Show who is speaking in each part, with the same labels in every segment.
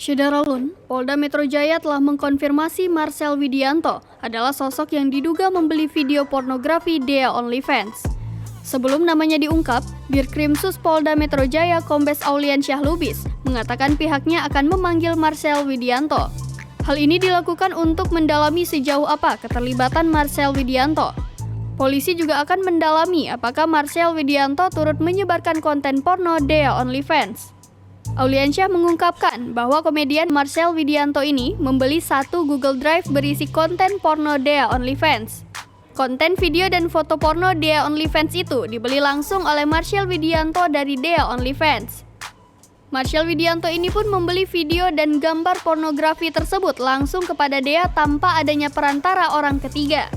Speaker 1: Syederalun, Polda Metro Jaya telah mengkonfirmasi Marcel Widianto adalah sosok yang diduga membeli video pornografi Dea OnlyFans. Sebelum namanya diungkap, Dirkrimsus Polda Metro Jaya Kombes Auliansyah Lubis mengatakan pihaknya akan memanggil Marcel Widianto. Hal ini dilakukan untuk mendalami sejauh apa keterlibatan Marcel Widianto. Polisi juga akan mendalami apakah Marcel Widianto turut menyebarkan konten porno Dea OnlyFans. Auliansyah mengungkapkan bahwa komedian Marcel Widianto ini membeli satu Google Drive berisi konten porno Dea OnlyFans. Konten video dan foto porno Dea OnlyFans itu dibeli langsung oleh Marcel Widianto dari Dea OnlyFans. Marcel Widianto ini pun membeli video dan gambar pornografi tersebut langsung kepada Dea tanpa adanya perantara orang ketiga.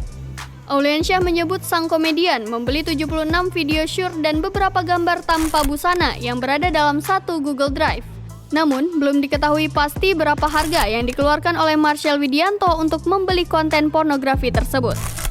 Speaker 1: Auliansyah menyebut sang komedian membeli 76 video shoot dan beberapa gambar tanpa busana yang berada dalam satu Google Drive. Namun, belum diketahui pasti berapa harga yang dikeluarkan oleh Marcel Widianto untuk membeli konten pornografi tersebut.